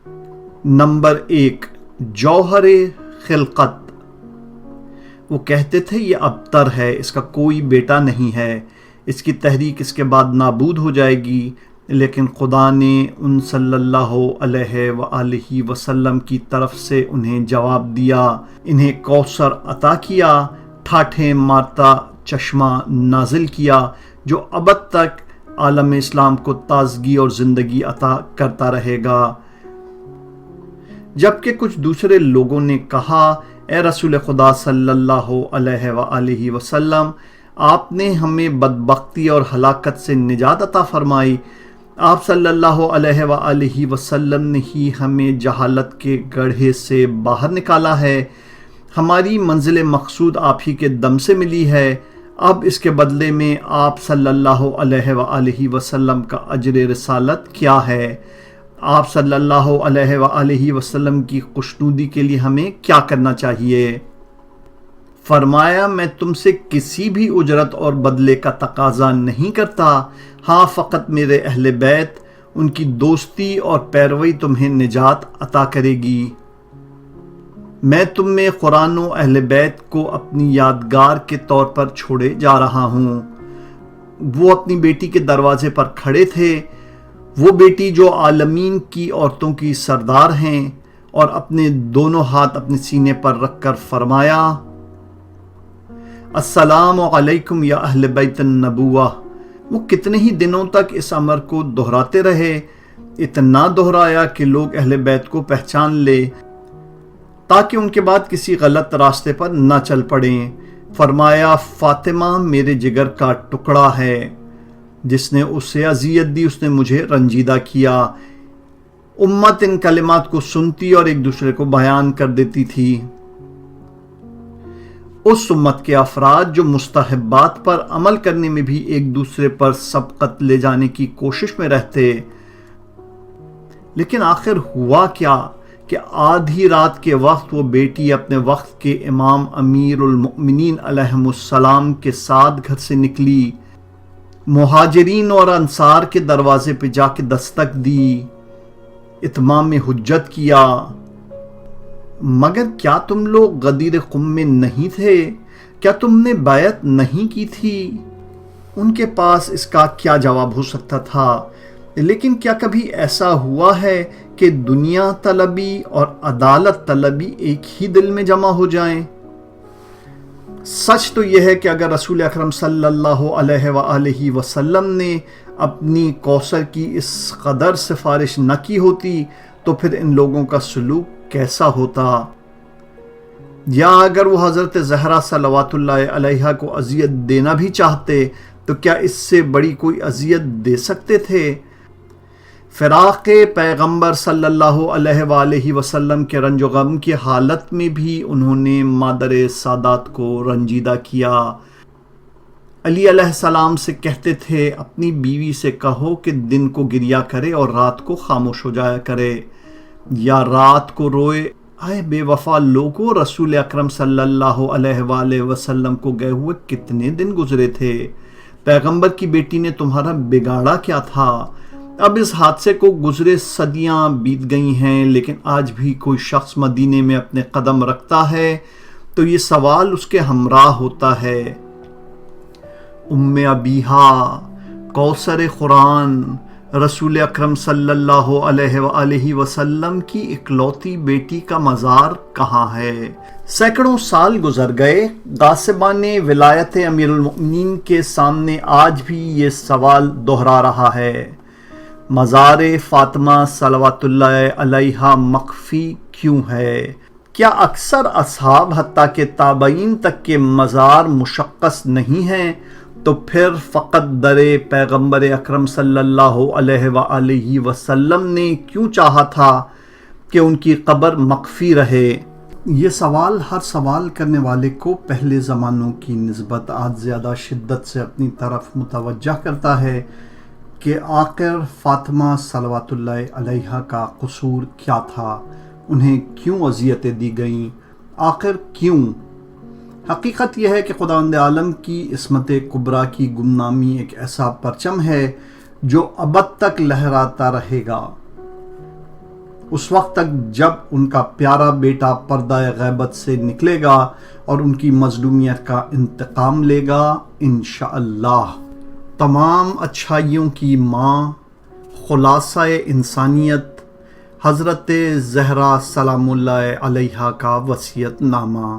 Number 1، جوہر خلقت۔ وہ کہتے تھے یہ ابتر ہے، اس کا کوئی بیٹا نہیں ہے، اس کی تحریک اس کے بعد نابود ہو جائے گی، لیکن خدا نے ان صلی اللہ علیہ وآلہ وسلم کی طرف سے انہیں جواب دیا، انہیں کوثر عطا کیا، ٹھاٹھیں مارتا چشمہ نازل کیا جو ابد تک عالم اسلام کو تازگی اور زندگی عطا کرتا رہے گا۔ جبکہ کچھ دوسرے لوگوں نے کہا، اے رسول خدا صلی اللہ علیہ وآلہ وسلم، آپ نے ہمیں بدبختی اور ہلاکت سے نجات عطا فرمائی، آپ صلی اللہ علیہ وآلہ وسلم نے ہی ہمیں جہالت کے گڑھے سے باہر نکالا ہے، ہماری منزل مقصود آپ ہی کے دم سے ملی ہے، اب اس کے بدلے میں آپ صلی اللہ علیہ وآلہ وسلم کا اجر رسالت کیا ہے؟ آپ صلی اللہ علیہ وآلہ وسلم کی خوشنودی کے لیے ہمیں کیا کرنا چاہیے؟ فرمایا، میں تم سے کسی بھی اجرت اور بدلے کا تقاضا نہیں کرتا، ہاں فقط میرے اہل بیت، ان کی دوستی اور پیروی تمہیں نجات عطا کرے گی۔ میں تم میں قرآن و اہل بیت کو اپنی یادگار کے طور پر چھوڑے جا رہا ہوں۔ وہ اپنی بیٹی کے دروازے پر کھڑے تھے، وہ بیٹی جو عالمین کی عورتوں کی سردار ہیں، اور اپنے دونوں ہاتھ اپنے سینے پر رکھ کر فرمایا، السلام علیکم یا اہل بیت النبوہ۔ وہ کتنے ہی دنوں تک اس امر کو دہراتے رہے، اتنا دہرایا کہ لوگ اہل بیت کو پہچان لے تاکہ ان کے بعد کسی غلط راستے پر نہ چل پڑیں۔ فرمایا، فاطمہ میرے جگر کا ٹکڑا ہے، جس نے اسے اذیت دی اس نے مجھے رنجیدہ کیا۔ امت ان کلمات کو سنتی اور ایک دوسرے کو بیان کر دیتی تھی۔ اس امت کے افراد جو مستحبات پر عمل کرنے میں بھی ایک دوسرے پر سبقت لے جانے کی کوشش میں رہتے، لیکن آخر ہوا کیا کہ آدھی رات کے وقت وہ بیٹی اپنے وقت کے امام امیر المؤمنین علیہ السلام کے ساتھ گھر سے نکلی، مہاجرین اور انصار کے دروازے پہ جا کے دستک دی، اتمام حجت کیا، مگر کیا تم لوگ غدیر قم میں نہیں تھے؟ کیا تم نے بیعت نہیں کی تھی؟ ان کے پاس اس کا کیا جواب ہو سکتا تھا؟ لیکن کیا کبھی ایسا ہوا ہے کہ دنیا طلبی اور عدالت طلبی ایک ہی دل میں جمع ہو جائیں؟ سچ تو یہ ہے کہ اگر رسول اکرم صلی اللہ علیہ وآلہ وسلم نے اپنی کوثر کی اس قدر سفارش نہ کی ہوتی تو پھر ان لوگوں کا سلوک کیسا ہوتا؟ یا اگر وہ حضرت زہرا صلوات اللہ علیہا کو اذیت دینا بھی چاہتے تو کیا اس سے بڑی کوئی اذیت دے سکتے تھے؟ فراق پیغمبر صلی اللہ علیہ وآلہ وسلم کے رنج و غم کی حالت میں بھی انہوں نے مادر سادات کو رنجیدہ کیا۔ علی علیہ السلام سے کہتے تھے، اپنی بیوی سے کہو کہ دن کو گریا کرے اور رات کو خاموش ہو جایا کرے، یا رات کو روئے۔ اے بے وفا لوگوں، رسول اکرم صلی اللہ علیہ وآلہ وسلم کو گئے ہوئے کتنے دن گزرے تھے؟ پیغمبر کی بیٹی نے تمہارا بگاڑا کیا تھا؟ اب اس حادثے کو گزرے صدیاں بیت گئی ہیں، لیکن آج بھی کوئی شخص مدینے میں اپنے قدم رکھتا ہے تو یہ سوال اس کے ہمراہ ہوتا ہے، ام ابیہا، کوثر قرآن، رسول اکرم صلی اللہ علیہ وآلہ وسلم کی اکلوتی بیٹی کا مزار کہاں ہے؟ سینکڑوں سال گزر گئے، غاصبان ولایت امیر المؤمنین کے سامنے آج بھی یہ سوال دہرا رہا ہے، مزار فاطمہ صلوات اللہ علیہا مخفی کیوں ہے؟ کیا اکثر اصحاب حتیٰ کہ تابعین تک کے مزار مشخص نہیں ہیں؟ تو پھر فقط در پیغمبر اکرم صلی اللہ علیہ وآلہ وسلم نے کیوں چاہا تھا کہ ان کی قبر مخفی رہے؟ یہ سوال ہر سوال کرنے والے کو پہلے زمانوں کی نسبت آج زیادہ شدت سے اپنی طرف متوجہ کرتا ہے کہ آخر فاطمہ صلوات اللہ علیہا کا قصور کیا تھا، انہیں کیوں اذیتیں دی گئیں، آخر کیوں؟ حقیقت یہ ہے کہ خداوند عالم کی عصمت کبریٰ کی گمنامی ایک ایسا پرچم ہے جو ابد تک لہراتا رہے گا۔ اس وقت تک جب ان کا پیارا بیٹا پردہ غیبت سے نکلے گا اور ان کی مظلومیت کا انتقام لے گا انشاءاللہ۔ تمام اچھائیوں کی ماں، خلاصہ انسانیت، حضرت زہرا سلام اللہ علیہا کا وصیت نامہ۔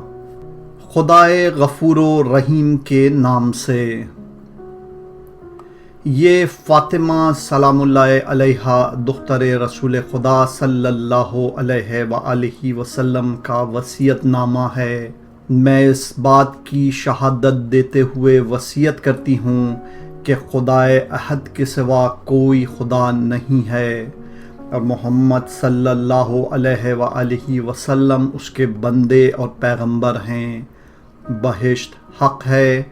خدائے غفور و رحیم کے نام سے۔ یہ فاطمہ سلام اللہ علیہا دختر رسول خدا صلی اللہ علیہ وآلہ وسلم کا وصیت نامہ ہے۔ میں اس بات کی شہادت دیتے ہوئے وصیت کرتی ہوں کہ خدائے احد کے سوا کوئی خدا نہیں ہے اور محمد صلی اللہ علیہ وآلہ وسلم اس کے بندے اور پیغمبر ہیں۔ بہشت حق ہے،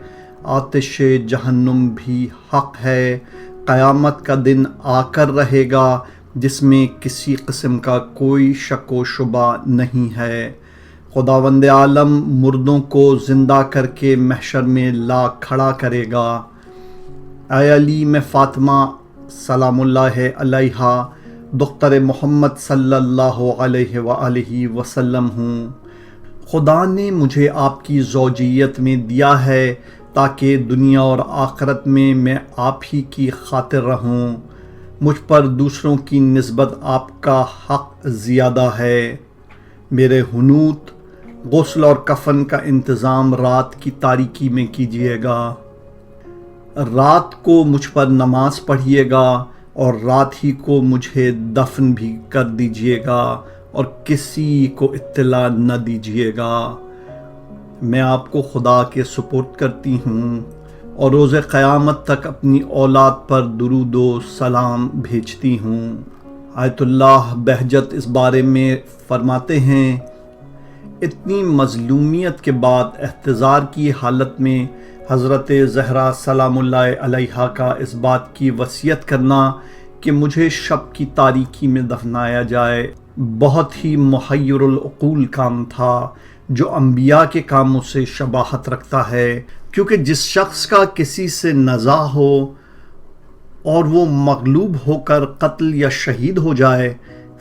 آتش جہنم بھی حق ہے۔ قیامت کا دن آ کر رہے گا جس میں کسی قسم کا کوئی شک و شبہ نہیں ہے۔ خداوند عالم مردوں کو زندہ کر کے محشر میں لا کھڑا کرے گا۔ اے علی، میں فاطمہ سلام اللہ علیہا دختر محمد صلی اللہ علیہ وآلہ وسلم ہوں۔ خدا نے مجھے آپ کی زوجیت میں دیا ہے تاکہ دنیا اور آخرت میں آپ ہی کی خاطر رہوں۔ مجھ پر دوسروں کی نسبت آپ کا حق زیادہ ہے۔ میرے حنوط، غسل اور کفن کا انتظام رات کی تاریکی میں کیجیے گا۔ رات کو مجھ پر نماز پڑھیے گا اور رات ہی کو مجھے دفن بھی کر دیجیے گا اور کسی کو اطلاع نہ دیجیے گا۔ میں آپ کو خدا کے سپرد کرتی ہوں اور روز قیامت تک اپنی اولاد پر درود و سلام بھیجتی ہوں۔ آیت اللہ بہجت اس بارے میں فرماتے ہیں، اتنی مظلومیت کے بعد احتضار کی حالت میں حضرت زہرا سلام اللہ علیہا کا اس بات کی وصیت کرنا کہ مجھے شب کی تاریکی میں دفنایا جائے بہت ہی محیر العقول کام تھا، جو انبیاء کے کاموں سے شباہت رکھتا ہے، کیونکہ جس شخص کا کسی سے نزاع ہو اور وہ مغلوب ہو کر قتل یا شہید ہو جائے،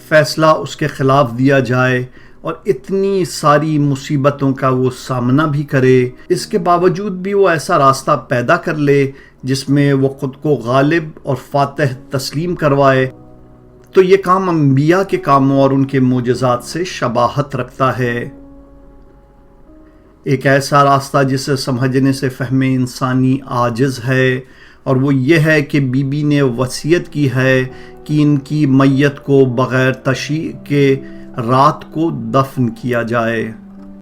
فیصلہ اس کے خلاف دیا جائے اور اتنی ساری مصیبتوں کا وہ سامنا بھی کرے، اس کے باوجود بھی وہ ایسا راستہ پیدا کر لے جس میں وہ خود کو غالب اور فاتح تسلیم کروائے، تو یہ کام انبیاء کے کاموں اور ان کے معجزات سے شباہت رکھتا ہے۔ ایک ایسا راستہ جسے سمجھنے سے فہم انسانی عاجز ہے، اور وہ یہ ہے کہ بی بی نے وصیت کی ہے کہ ان کی میت کو بغیر تشییع کے رات کو دفن کیا جائے۔